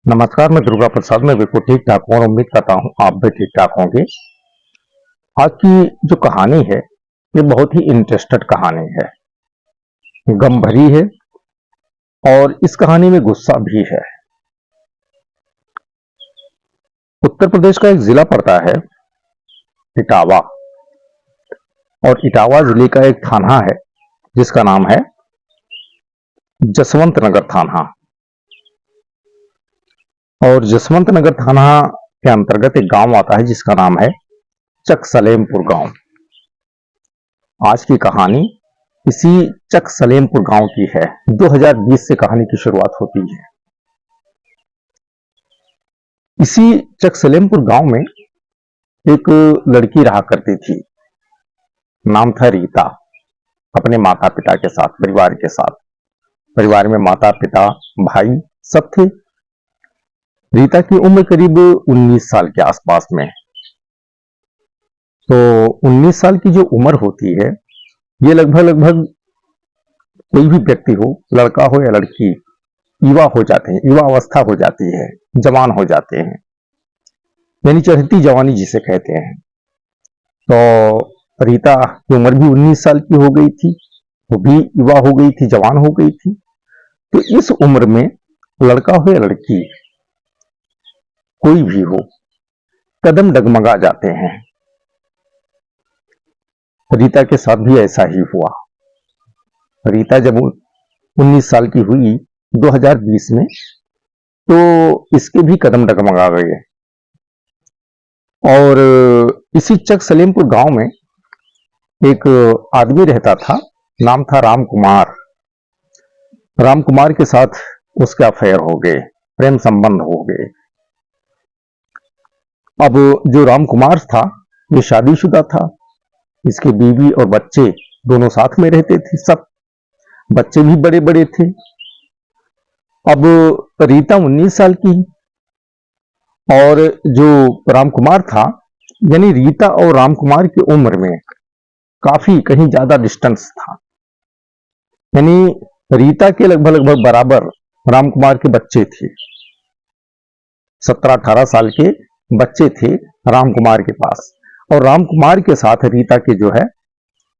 नमस्कार, मैं दुर्गा प्रसाद। मैं बिल्कुल ठीक ठाक हूँ और उम्मीद करता हूँ आप भी ठीक ठाक होंगे। आज की जो कहानी है ये बहुत ही इंटरेस्टेड कहानी है, गम भरी है और इस कहानी में गुस्सा भी है। उत्तर प्रदेश का एक जिला पड़ता है इटावा, और इटावा जिले का एक थाना है जिसका नाम है जसवंत नगर थाना। और जसवंत नगर थाना के अंतर्गत एक गांव आता है जिसका नाम है चक सलेमपुर गांव। आज की कहानी इसी चक सलेमपुर गांव की है। 2020 से कहानी की शुरुआत होती है। इसी चक सलेमपुर गांव में एक लड़की रहा करती थी, नाम था रीता। अपने माता पिता के साथ, परिवार के साथ। परिवार में माता पिता भाई सब थे। रीता की उम्र करीब 19 साल के आसपास में। तो 19 साल की जो उम्र होती है ये लगभग कोई भी व्यक्ति हो, लड़का हो या लड़की, युवा हो जाते हैं, युवा अवस्था हो जाती है, जवान हो जाते हैं, यानी चढ़ती जवानी जिसे कहते हैं। तो रीता की उम्र भी 19 साल की हो गई थी, वो भी युवा हो गई थी, जवान हो गई थी। तो इस उम्र में लड़का हो या लड़की, कोई भी हो, कदम डगमगा जाते हैं। रीता के साथ भी ऐसा ही हुआ। रीता जब 19 साल की हुई 2020 में, तो इसके भी कदम डगमगा गए। और इसी चक सलेमपुर गांव में एक आदमी रहता था, नाम था राम कुमार। राम कुमार के साथ उसके अफेयर हो गए, प्रेम संबंध हो गए। अब जो राम कुमार था ये शादीशुदा था, इसके बीवी और बच्चे दोनों साथ में रहते थे। सब बच्चे भी बड़े बड़े थे। अब रीता 19 साल की और जो राम कुमार था, यानी रीता और राम कुमार की उम्र में काफी कहीं ज्यादा डिस्टेंस था। यानी रीता के लगभग बराबर राम कुमार के बच्चे थे। 17-18 साल के बच्चे थे राम कुमार के पास। और राम कुमार के साथ रीता के जो है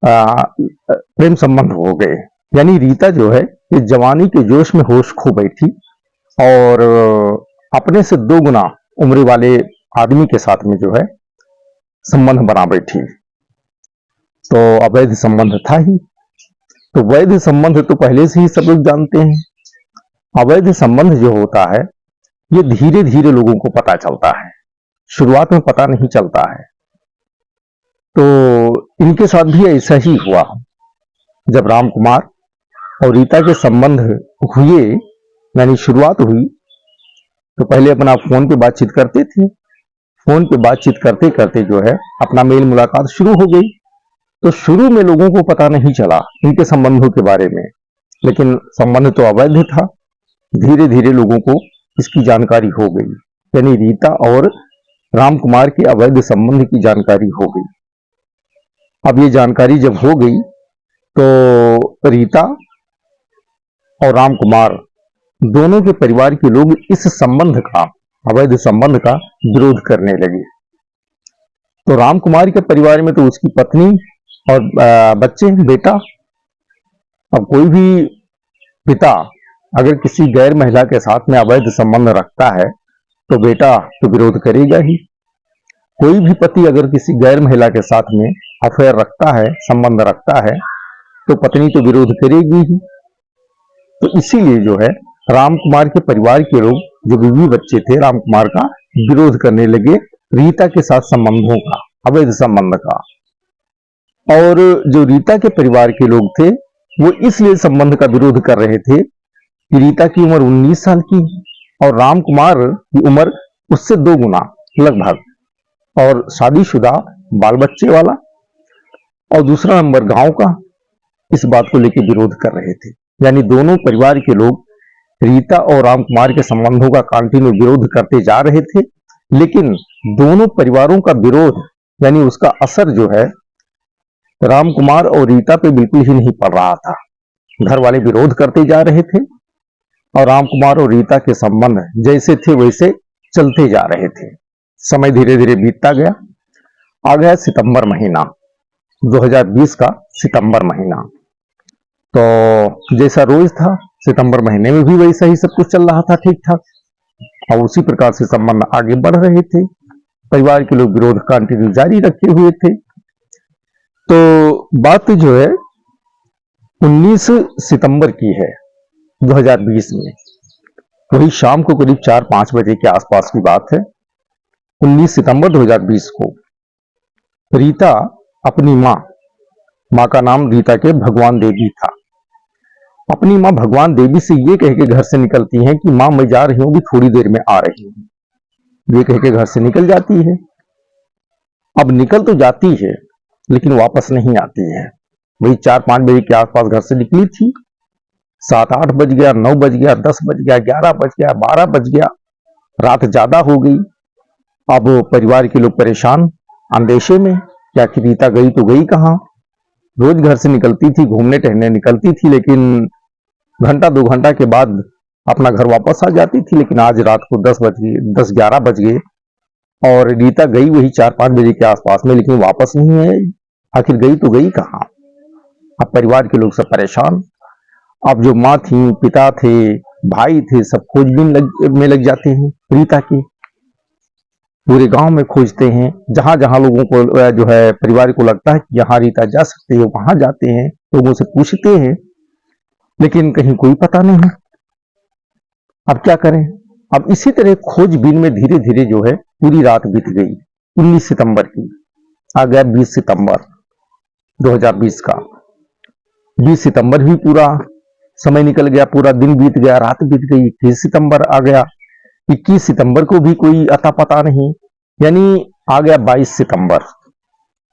प्रेम संबंध हो गए। यानी रीता जो है इस जवानी के जोश में होश खो बैठी और अपने से 2 गुना उम्र वाले आदमी के साथ में जो है संबंध बना बैठी। तो अवैध संबंध था ही। तो वैध संबंध तो पहले से ही सब लोग जानते हैं। अवैध संबंध जो होता है ये धीरे धीरे लोगों को पता चलता है, शुरुआत में पता नहीं चलता है। तो इनके साथ भी ऐसा ही हुआ। जब राम कुमार और रीता के संबंध हुए, यानी शुरुआत हुई, तो पहले अपना फोन पे बातचीत करते थे। फोन पे बातचीत करते करते जो है अपना मेल मुलाकात शुरू हो गई। तो शुरू में लोगों को पता नहीं चला इनके संबंधों के बारे में, लेकिन संबंध तो अवैध था। धीरे धीरे लोगों को इसकी जानकारी हो गई, यानी रीता और राम कुमार के अवैध संबंध की जानकारी हो गई। अब ये जानकारी जब हो गई तो रीता और राम कुमार दोनों के परिवार के लोग इस संबंध का, अवैध संबंध का विरोध करने लगे। तो राम कुमार के परिवार में तो उसकी पत्नी और बच्चे, बेटा। अब कोई भी पिता अगर किसी गैर महिला के साथ में अवैध संबंध रखता है तो बेटा तो विरोध करेगा ही। कोई भी पति अगर किसी गैर महिला के साथ में अफेयर रखता है, संबंध रखता है, तो पत्नी तो विरोध करेगी ही। तो इसीलिए जो है राम कुमार के परिवार के लोग, जो बीवी बच्चे थे राम कुमार का, विरोध करने लगे रीता के साथ संबंधों का, अवैध संबंध का। और जो रीता के परिवार के लोग थे वो इसलिए संबंध का विरोध कर रहे थे कि रीता की उम्र 19 साल की और राम कुमार की उम्र उससे 2 गुना लगभग, और शादीशुदा, बाल बच्चे वाला, और दूसरा नंबर गांव का। इस बात को लेकर विरोध कर रहे थे। यानी दोनों परिवार के लोग रीता और राम कुमार के संबंधों का कंटिन्यू विरोध करते जा रहे थे। लेकिन दोनों परिवारों का विरोध, यानी उसका असर जो है राम कुमार और रीता पे बिल्कुल ही नहीं पड़ रहा था। घर वाले विरोध करते जा रहे थे और राम कुमार और रीता के संबंध जैसे थे वैसे चलते जा रहे थे। समय धीरे धीरे बीतता गया। आ गया सितंबर महीना, 2020 का सितंबर महीना। तो जैसा रोज था, सितंबर महीने में भी वैसा ही सब कुछ चल रहा था, ठीक ठाक। और उसी प्रकार से संबंध आगे बढ़ रहे थे। परिवार के लोग विरोध कंटिन्यू जारी रखे हुए थे। तो बात जो है 19 सितंबर की है 2020 में। वही शाम को करीब 4-5 बजे के आसपास की बात है। 19 सितंबर 2020 को रीता अपनी माँ का नाम रीता के भगवान देवी था, अपनी माँ भगवान देवी से ये कह के घर से निकलती हैं कि माँ मैं जा रही हूँ, भी थोड़ी देर में आ रही हूँ। ये कह के घर से निकल जाती है। अब निकल तो जाती है लेकिन वापस नहीं आती है। वही 4-5 बजे के आसपास घर से निकली थी। 7-8 बज गया, 9 बज गया, 10 बज गया, 11 बज गया, 12 बज गया, रात ज्यादा हो गई। अब परिवार के लोग परेशान, अंदेशे में कि आखिर रीता गई तो गई कहाँ। रोज घर से निकलती थी, घूमने टहलने निकलती थी, लेकिन घंटा 2 घंटा के बाद अपना घर वापस आ जाती थी। लेकिन आज रात को 10-11 बज गए और रीता गई वही 4-5 बजे के आसपास में, लेकिन वापस नहीं आई। आखिर गई तो गई कहाँ। अब परिवार के लोग सब परेशान। अब जो माँ थी, पिता थे, भाई थे, सब खोजबीन में लग जाते हैं रीता की। पूरे गांव में खोजते हैं, जहां जहां लोगों को जो है परिवार को लगता है कि यहाँ रीता जा सकती है वहां जाते हैं, लोगों से पूछते हैं, लेकिन कहीं कोई पता नहीं। अब क्या करें। अब इसी तरह खोजबीन में धीरे धीरे जो है पूरी रात बीत गई। 19 सितंबर की आ गया 20 सितंबर 2020 का। 20 सितंबर भी पूरा समय निकल गया, पूरा दिन बीत गया, रात बीत गई। 21 सितंबर आ गया। 21 सितंबर को भी कोई अता पता नहीं, यानी आ गया 22 सितंबर।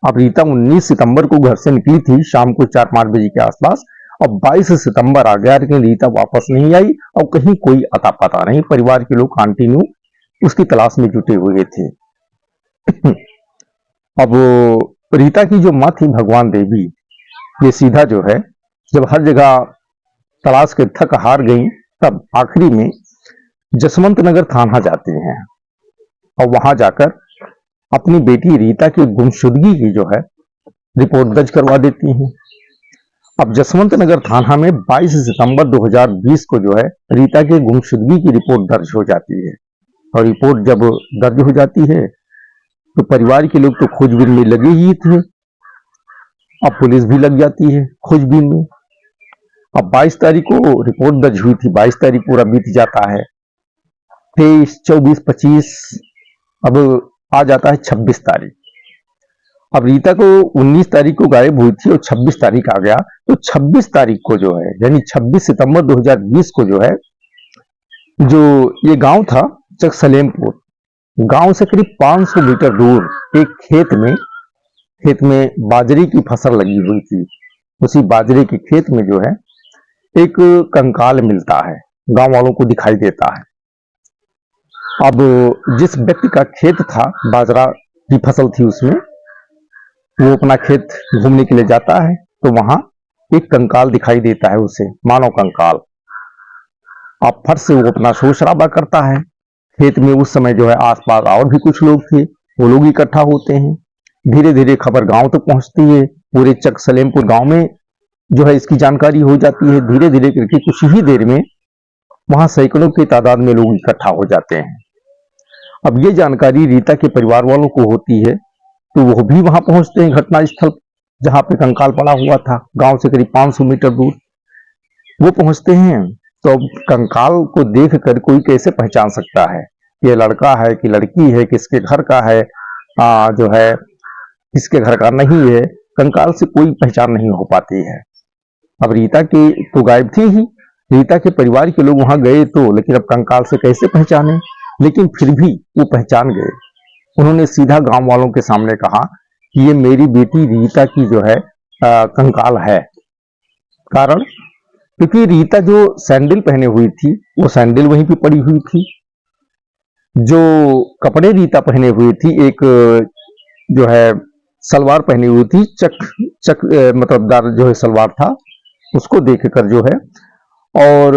अब रीता 19 सितंबर को घर से निकली थी शाम को 4-5 बजे के आसपास, और 22 सितंबर आ गया, लेकिन रीता वापस नहीं आई और कहीं कोई अता पता नहीं। परिवार के लोग कंटिन्यू उसकी तलाश में जुटे हुए थे। अब रीता की जो माँ थी भगवान देवी, ये सीधा जो है जब हर जगह तलाश के थक हार गई, तब आखिरी में जसवंत नगर थाना जाती हैं और वहां जाकर अपनी बेटी रीता की गुमशुदगी की जो है रिपोर्ट दर्ज करवा देती हैं। अब जसवंत नगर थाना में 22 सितंबर 2020 को जो है रीता के गुमशुदगी की रिपोर्ट दर्ज हो जाती है। और रिपोर्ट जब दर्ज हो जाती है तो परिवार के लोग तो खोजबीन में लगे ही थे, अब पुलिस भी लग जाती है खोजबीन में। अब 22 तारीख को रिपोर्ट दर्ज हुई थी, 22 तारीख पूरा बीत जाता है, 23, 24, 25, अब आ जाता है 26 तारीख। अब रीता को 19 तारीख को गायब हुई थी और 26 तारीख आ गया, तो 26 तारीख को जो है यानी 26 सितंबर 2020 को जो है, जो ये गांव था चक सलेमपुर, गांव से करीब 500 मीटर दूर एक खेत में बाजरे की फसल लगी हुई थी। उसी बाजरे के खेत में जो है एक कंकाल मिलता है, गांव वालों को दिखाई देता है। अब जिस व्यक्ति का खेत था, बाजरा की फसल थी उसमें, वो अपना खेत घूमने के लिए जाता है तो वहां एक कंकाल दिखाई देता है उसे, मानव कंकाल। अब फट से वो अपना शोर शराबा करता है। खेत में उस समय जो है आसपास और भी कुछ लोग थे, वो लोग इकट्ठा होते हैं। धीरे धीरे खबर गांव तक पहुंचती है, पूरे चक सलेमपुर गांव में जो है इसकी जानकारी हो जाती है। धीरे धीरे करके कुछ ही देर में वहां सैकड़ों की तादाद में लोग इकट्ठा हो जाते हैं। अब ये जानकारी रीता के परिवार वालों को होती है तो वो भी वहां पहुंचते हैं घटनास्थल, जहां पे कंकाल पड़ा हुआ था, गांव से करीब 500 मीटर दूर वो पहुंचते हैं। तो कंकाल को देखकर कोई कैसे पहचान सकता है ये लड़का है कि लड़की है, किसके घर का है, जो है किसके घर का नहीं है, कंकाल से कोई पहचान नहीं हो पाती है। अब रीता की तो गायब थी ही, रीता के परिवार के लोग वहां गए तो, लेकिन अब कंकाल से कैसे पहचाने, लेकिन फिर भी वो पहचान गए। उन्होंने सीधा गांव वालों के सामने कहा कि ये मेरी बेटी रीता की जो है कंकाल है। कारण क्योंकि रीता जो सैंडल पहने हुई थी वो सैंडल वहीं पे पड़ी हुई थी, जो कपड़े रीता पहने हुई थी, एक जो है सलवार पहनी हुई थी, चक मतलब दार जो है सलवार था, उसको देखकर जो है, और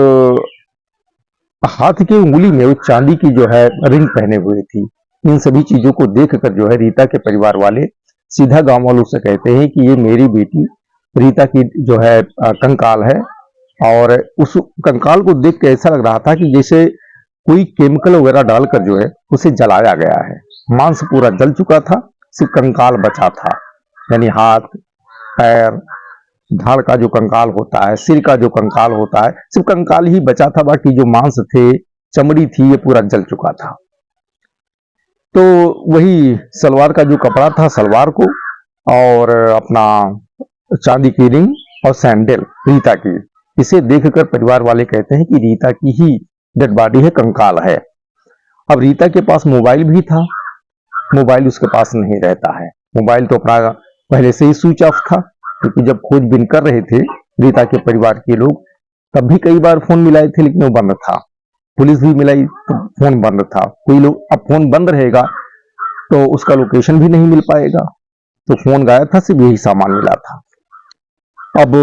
हाथ की उंगली में वो चांदी की जो है रिंग पहने हुए थी। इन सभी चीजों को देखकर जो है रीता के परिवार वाले सीधा गांव वालों से कहते हैं कि ये मेरी बेटी रीता की जो है कंकाल है। और उस कंकाल को देख के ऐसा लग रहा था कि जैसे कोई केमिकल वगैरह डालकर जो है उसे जलाया गया है। मांस पूरा जल चुका था, सिर्फ कंकाल बचा था, यानी हाथ, पैर, धड़ का जो कंकाल होता है, सिर का जो कंकाल होता है, सिर्फ कंकाल ही बचा था। बाकी जो मांस थे, चमड़ी थी, ये पूरा जल चुका था। तो वही सलवार का जो कपड़ा था, सलवार को और अपना चांदी की रिंग और सैंडल रीता की, इसे देखकर परिवार वाले कहते हैं कि रीता की ही डेड बॉडी है, कंकाल है। अब रीता के पास मोबाइल भी था, मोबाइल उसके पास नहीं रहता है। मोबाइल तो अपना पहले से ही स्विच ऑफ था, क्योंकि जब खोजबीन कर रहे थे रीता के परिवार के लोग, तब भी कई बार फोन मिलाए थे, लेकिन वो बंद था। पुलिस भी मिलाई तो फोन बंद था। कोई लोग, अब फोन बंद रहेगा तो उसका लोकेशन भी नहीं मिल पाएगा, तो फोन गायब था, सिर्फ यही सामान मिला था। अब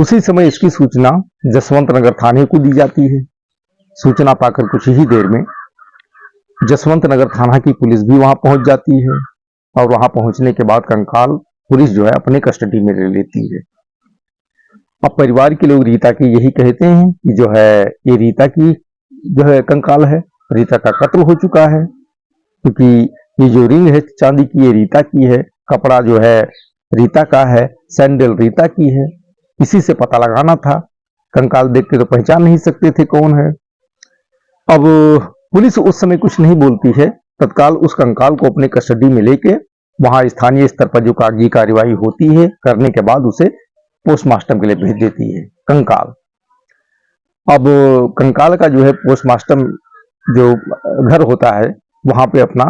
उसी समय इसकी सूचना जसवंत नगर थाने को दी जाती है। सूचना पाकर कुछ ही देर में जसवंत नगर थाना की पुलिस भी वहां पहुंच जाती है, और वहां पहुंचने के बाद कंकाल पुलिस जो है अपने कस्टडी में ले लेती है। अब परिवार के लोग रीता की यही कहते हैं कि जो है ये रीता की जो है कंकाल है, रीता का कत्ल हो चुका है, क्योंकि ये जो रिंग है चांदी की, ये रीता की है, कपड़ा जो है रीता का है, सैंडल रीता की है। इसी से पता लगाना था, कंकाल देख के तो पहचान नहीं सकते थे कौन है। अब पुलिस उस समय कुछ नहीं बोलती है, तत्काल उस कंकाल को अपने कस्टडी में लेके वहां स्थानीय स्तर पर जो कागजी कार्यवाही होती है करने के बाद उसे पोस्टमार्टम के लिए भेज देती है कंकाल। अब कंकाल का जो है पोस्टमार्टम जो घर होता है वहां पे अपना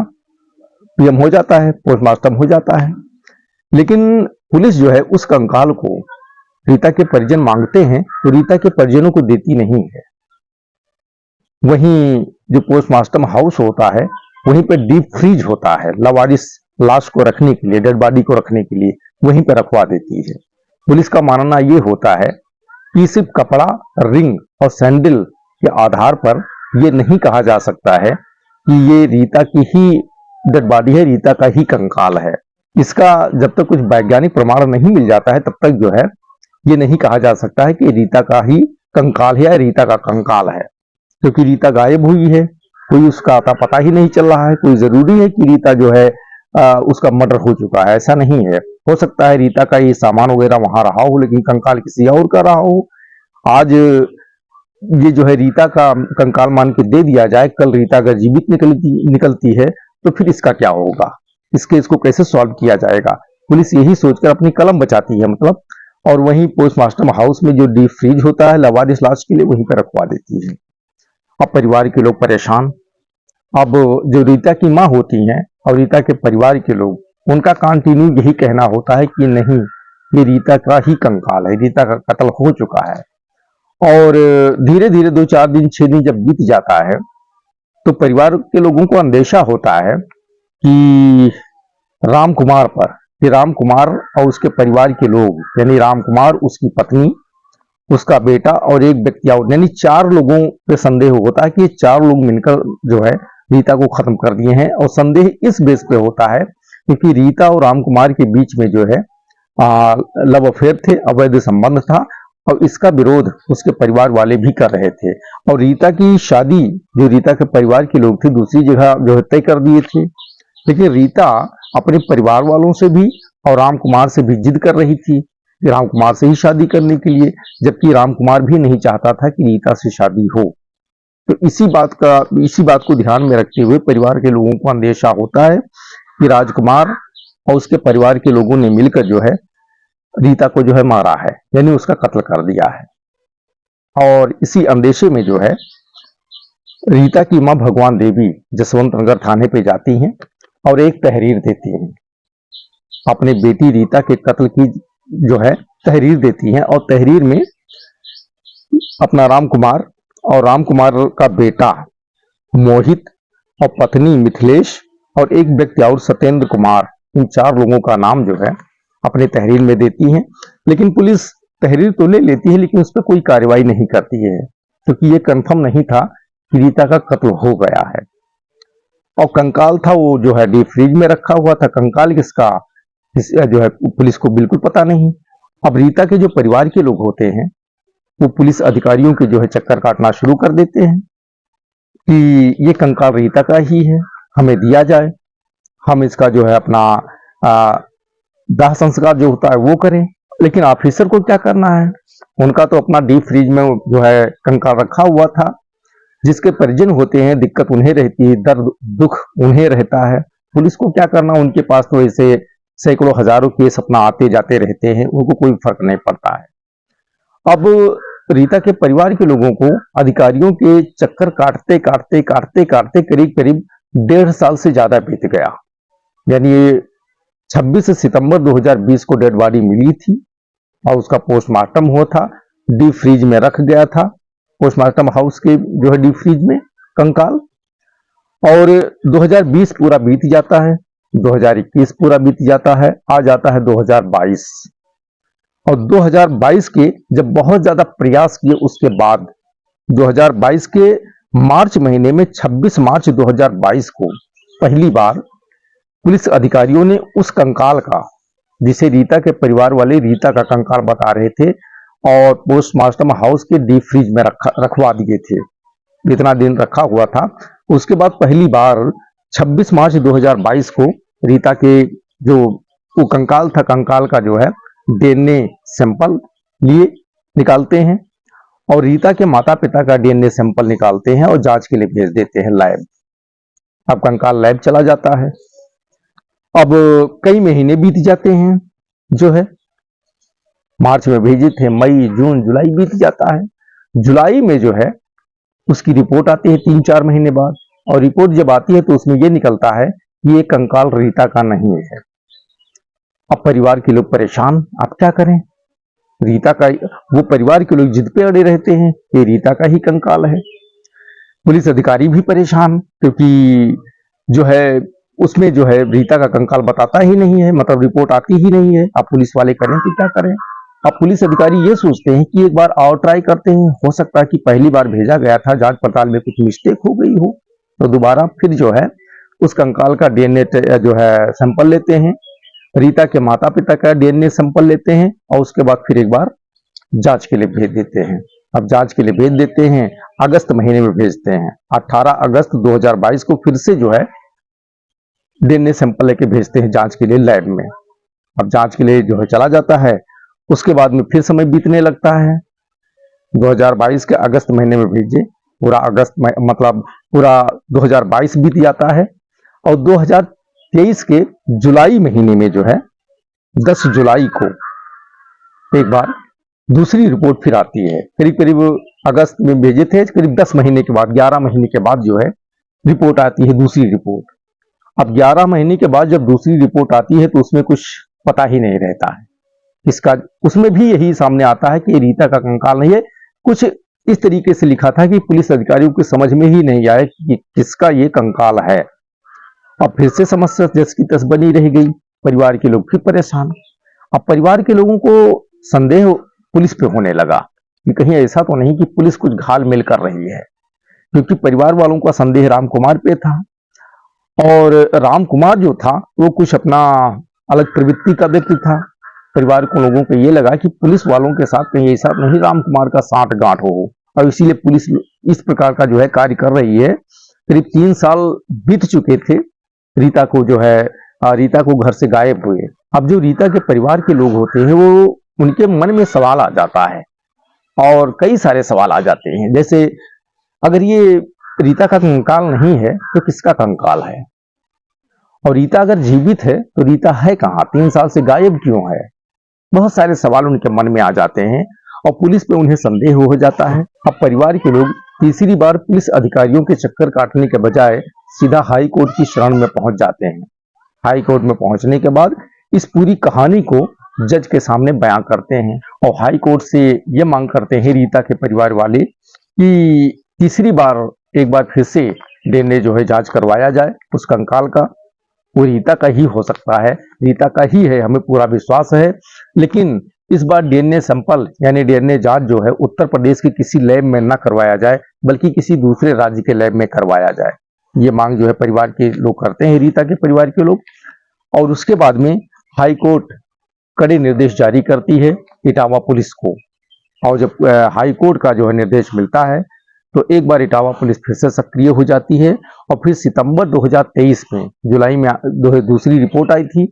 पीएम हो जाता है, पोस्टमार्टम हो जाता है। लेकिन पुलिस जो है उस कंकाल को रीता के परिजन मांगते हैं तो रीता के परिजनों को देती नहीं है। वहीं जो पोस्टमार्टम हाउस होता है वहीं पे डीप फ्रीज होता है, लावारिस लाश को रखने के लिए, डेड बॉडी को रखने के लिए वहीं पे रखवा देती है। पुलिस का मानना ये होता है कि सिर्फ कपड़ा, रिंग और सैंडल के आधार पर यह नहीं कहा जा सकता है कि ये रीता की ही डेड बॉडी है, रीता का ही कंकाल है। इसका जब तक कुछ वैज्ञानिक प्रमाण नहीं मिल जाता है तब तक जो है ये नहीं कहा जा सकता है कि रीता का ही कंकाल है या रीता का कंकाल है, क्योंकि रीता गायब हुई है, कोई उसका अता पता ही नहीं चल रहा है। कोई जरूरी है कि रीता जो है उसका मर्डर हो चुका है, ऐसा नहीं है। हो सकता है रीता का ये सामान वगैरह वहां रहा हो, लेकिन कंकाल किसी और का रहा हो। आज ये जो है रीता का कंकाल मान के दे दिया जाए, कल रीता अगर जीवित निकलती है तो फिर इसका क्या होगा, इस केस को कैसे सॉल्व किया जाएगा। पुलिस यही सोचकर अपनी कलम बचाती है मतलब, और वहीं पोस्टमार्टम हाउस में जो डीप फ्रीज होता है लावारिस लाश के लिए वहीं पर रखवा देती है। अब परिवार के लोग परेशान। अब जो रीता की माँ होती हैं और रीता के परिवार के लोग, उनका कंटिन्यू यही कहना होता है कि नहीं, ये रीता का ही कंकाल है, रीता का कत्ल हो चुका है। और धीरे धीरे 2-4 दिन 6 दिन जब बीत जाता है तो परिवार के लोगों को अंदेशा होता है कि राम कुमार पर, कि राम कुमार और उसके परिवार के लोग, यानी राम कुमार, उसकी पत्नी, उसका बेटा और एक व्यक्ति और, यानी 4 लोगों पे संदेह होता है कि ये 4 लोग मिलकर जो है रीता को खत्म कर दिए हैं। और संदेह इस बेस पे होता है क्योंकि रीता और राम कुमार के बीच में जो है लव अफेयर थे, अवैध संबंध था, और इसका विरोध उसके परिवार वाले भी कर रहे थे। और रीता की शादी जो रीता के परिवार के लोग थे दूसरी जगह जो है तय कर दिए थे, लेकिन रीता अपने परिवार वालों से भी और राम कुमार से भी जिद कर रही थी राम कुमार से ही शादी करने के लिए, जबकि राम कुमार भी नहीं चाहता था कि रीता से शादी हो। तो इसी बात को ध्यान में रखते हुए परिवार के लोगों को अंदेशा होता है कि राजकुमार और उसके परिवार के लोगों ने मिलकर जो है रीता को जो है मारा है, यानी उसका कत्ल कर दिया है। और इसी अंदेशे में जो है रीता की मां भगवान देवी जसवंत नगर थाने पे जाती हैं और एक तहरीर देती हैं, अपने बेटी रीता के कत्ल की जो है तहरीर देती हैं। और तहरीर में अपना राम कुमार और राम कुमार का बेटा मोहित और पत्नी मिथिलेश और एक व्यक्ति और सत्येंद्र कुमार, इन 4 लोगों का नाम जो है अपने तहरीर में देती हैं। लेकिन पुलिस तहरीर तो ले लेती है लेकिन उस पर कोई कार्रवाई नहीं करती है, क्योंकि ये कंफर्म नहीं था कि रीता का कत्ल हो गया है। और कंकाल था वो जो है डीप फ्रीज में रखा हुआ था। कंकाल किसका जो है पुलिस को बिल्कुल पता नहीं। अब रीता के जो परिवार के लोग होते हैं वो पुलिस अधिकारियों के जो है चक्कर काटना शुरू कर देते हैं कि ये कंकाल रीता का ही है, हमें दिया जाए, हम इसका जो है अपना दाह संस्कार जो होता है वो करें। लेकिन ऑफिसर को क्या करना है, उनका तो अपना डीप फ्रीज में जो है कंकाल रखा हुआ था। जिसके परिजन होते हैं दिक्कत उन्हें रहती है, दर्द दुख उन्हें रहता है। पुलिस को क्या करना, उनके पास तो ऐसे सैकड़ों हजारों केस अपना आते जाते रहते हैं, उनको कोई फर्क नहीं पड़ता है। अब रीता के परिवार के लोगों को अधिकारियों के चक्कर काटते काटते काटते काटते करीब करीब 1.5 साल से ज्यादा बीत गया। यानी 26 सितंबर 2020 को डेड बॉडी मिली थी और उसका पोस्टमार्टम हुआ था, डीप फ्रीज में रख गया था, पोस्टमार्टम हाउस के जो है डीप फ्रीज में कंकाल। और 2020 पूरा बीत जाता है, 2021 पूरा बीत जाता है, आ जाता है 2022। और 2022 के जब बहुत ज्यादा प्रयास किए उसके बाद 2022 के मार्च महीने में 26 मार्च 2022 को पहली बार पुलिस अधिकारियों ने उस कंकाल का, जिसे रीता के परिवार वाले रीता का कंकाल बता रहे थे, और पोस्टमार्टम हाउस के डीप फ्रीज में रखवा दिए थे। जितना दिन रखा हुआ था, उसके बाद पहली बार 26 मार्च 2022 को रीता के जो वो कंकाल था, कंकाल का जो है डीएनए सैंपल लिए निकालते हैं और रीता के माता पिता का डीएनए सैंपल निकालते हैं और जांच के लिए भेज देते हैं लैब। अब कंकाल लैब चला जाता है। अब कई महीने बीत जाते हैं, जो है मार्च में भेजे थे, मई जून जुलाई बीत जाता है। जुलाई में जो है उसकी रिपोर्ट आती है 3-4 महीने बाद, और रिपोर्ट जब आती है तो उसमें यह निकलता है कि ये कंकाल रीता का नहीं है। अब परिवार के लोग परेशान, आप क्या करें, रीता का, वो परिवार के लोग जिद पे अड़े रहते हैं कि रीता का ही कंकाल है। पुलिस अधिकारी भी परेशान, क्योंकि जो है उसमें जो है रीता का कंकाल बताता ही नहीं है, मतलब रिपोर्ट आती ही नहीं है। अब पुलिस वाले करें तो क्या करें। अब पुलिस अधिकारी ये सोचते हैं कि एक बार और ट्राई करते हैं, हो सकता है कि पहली बार भेजा गया था, जांच पड़ताल में कुछ मिस्टेक हो गई हो, तो दोबारा फिर जो है उस कंकाल का डीएनए जो है सैंपल लेते हैं, रीता के माता पिता का डीएनए सैंपल लेते हैं और उसके बाद फिर एक बार जांच के लिए भेज देते हैं। अब जांच के लिए भेज देते हैं, अगस्त महीने में भेजते हैं। 18 अगस्त 2022 को फिर से जो है डीएनए सैंपल लेके भेजते हैं जांच के लिए लैब में। अब जांच के लिए जो है चला जाता है, उसके बाद में फिर समय बीतने लगता है। 2022 के अगस्त महीने में भेजे, पूरा अगस्त में मतलब पूरा 2022 बीत जाता है। और 2023 के जुलाई महीने में जो है 10 जुलाई को एक बार दूसरी रिपोर्ट फिर आती है। करीब करीब अगस्त में भेजे थे, करीब 10 महीने के बाद, 11 महीने के बाद जो है रिपोर्ट आती है, दूसरी रिपोर्ट। अब 11 महीने के बाद जब दूसरी रिपोर्ट आती है तो उसमें कुछ पता ही नहीं रहता है इसका। उसमें भी यही सामने आता है कि रीता का कंकाल नहीं है। कुछ इस तरीके से लिखा था कि पुलिस अधिकारियों को समझ में ही नहीं आया कि किसका ये कंकाल है। अब फिर से समस्या जस की तस बनी रह गई, परिवार के लोग फिर परेशान। अब परिवार के लोगों को संदेह पुलिस पे होने लगा कि कहीं ऐसा तो नहीं कि पुलिस कुछ घालमेल कर रही है, क्योंकि परिवार वालों का संदेह राम कुमार पे था। और राम कुमार जो था वो कुछ अपना अलग प्रवृत्ति का व्यक्ति था। परिवार को लोगों को ये लगा कि पुलिस वालों के साथ कहीं ऐसा नहीं राम कुमार का साठ गांठ हो, और इसीलिए पुलिस इस प्रकार का जो है कार्य कर रही है। करीब 3 साल बीत चुके थे रीता को जो है रीता को घर से गायब हुए। अब जो रीता के परिवार के लोग होते हैं वो उनके मन में सवाल आ जाता है, और कई सारे सवाल आ जाते हैं। जैसे अगर ये रीता का कंकाल नहीं है तो किसका कंकाल है, और रीता अगर जीवित है तो रीता है कहाँ, 3 साल से गायब क्यों है। बहुत सारे सवाल उनके मन में आ जाते हैं और पुलिस पे उन्हें संदेह हो जाता है। अब परिवार के लोग तीसरी बार पुलिस अधिकारियों के चक्कर काटने के बजाय सीधा हाई कोर्ट की शरण में पहुंच जाते हैं। हाई कोर्ट में पहुंचने के बाद इस पूरी कहानी को जज के सामने बयां करते हैं और हाई कोर्ट से ये मांग करते हैं रीता के परिवार वाले कि तीसरी बार एक बार फिर से डीएनए जो है जांच करवाया जाए उस कंकाल का। वो रीता का ही हो सकता है, रीता का ही है, हमें पूरा विश्वास है। लेकिन इस बार डीएनए सैंपल यानी डीएनए जांच जो है उत्तर प्रदेश के किसी लैब में न करवाया जाए, बल्कि किसी दूसरे राज्य के लैब में करवाया जाए। ये मांग जो है परिवार के लोग करते हैं, रीता के परिवार के लोग। और उसके बाद में हाई कोर्ट कड़े निर्देश जारी करती है इटावा पुलिस को। और जब हाई कोर्ट का जो है निर्देश मिलता है तो एक बार इटावा पुलिस फिर से सक्रिय हो जाती है। और फिर सितंबर 2023 में, जुलाई में दूसरी रिपोर्ट आई थी,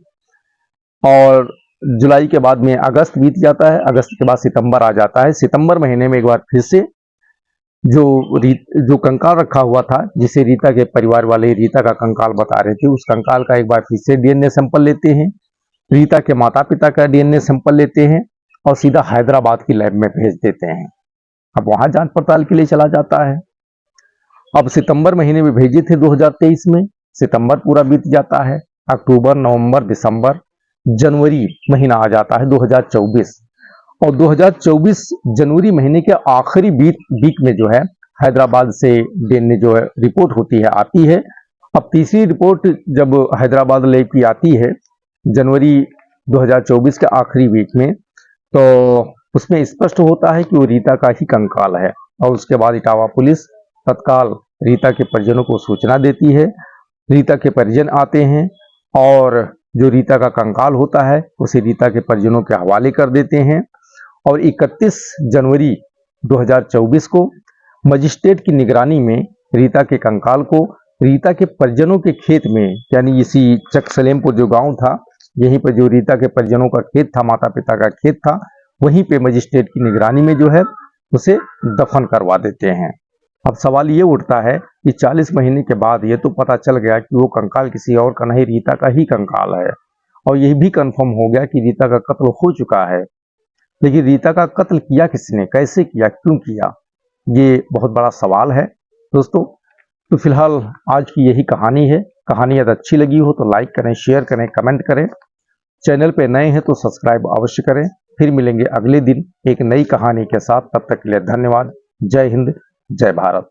और जुलाई के बाद में अगस्त बीत जाता है, अगस्त के बाद सितंबर आ जाता है। सितंबर महीने में एक बार फिर से जो कंकाल रखा हुआ था, जिसे रीता के परिवार वाले रीता का कंकाल बता रहे थे, उस कंकाल का एक बार फिर से डीएनए सैंपल लेते हैं, रीता के माता पिता का डीएनए सैंपल लेते हैं और सीधा हैदराबाद की लैब में भेज देते हैं। अब वहां जांच पड़ताल के लिए चला जाता है। अब सितंबर महीने में भेजे थे 2023 में, सितंबर पूरा बीत जाता है, अक्टूबर, नवंबर, दिसंबर, जनवरी महीना आ जाता है 2024। और 2024 जनवरी महीने के आखिरी वीक में जो है हैदराबाद से डीएनए जो है रिपोर्ट होती है, आती है। अब तीसरी रिपोर्ट जब हैदराबाद लैब की आती है जनवरी 2024 के आखिरी वीक में, तो उसमें स्पष्ट होता है कि वो रीता का ही कंकाल है। और उसके बाद इटावा पुलिस तत्काल रीता के परिजनों को सूचना देती है। रीता के परिजन आते हैं और जो रीता का कंकाल होता है उसे रीता के परिजनों के हवाले कर देते हैं। और 31 जनवरी 2024 को मजिस्ट्रेट की निगरानी में रीता के कंकाल को रीता के परिजनों के खेत में, यानी इसी चक सलेमपुर जो गांव था, यहीं पर जो रीता के परिजनों का खेत था, माता पिता का खेत था, वहीं पे मजिस्ट्रेट की निगरानी में जो है उसे दफन करवा देते हैं। अब सवाल ये उठता है कि 40 महीने के बाद ये तो पता चल गया कि वो कंकाल किसी और का नहीं, रीता का ही कंकाल है, और यह भी कंफर्म हो गया कि रीता का कत्ल हो चुका है। लेकिन रीता का कत्ल किया किसने, कैसे किया, क्यों किया, ये बहुत बड़ा सवाल है दोस्तों। तो फिलहाल आज की यही कहानी है। कहानी यदि अच्छी लगी हो तो लाइक करें, शेयर करें, कमेंट करें। चैनल पे नए हैं तो सब्सक्राइब अवश्य करें। फिर मिलेंगे अगले दिन एक नई कहानी के साथ। तब तक के लिए धन्यवाद। जय हिंद, जय भारत।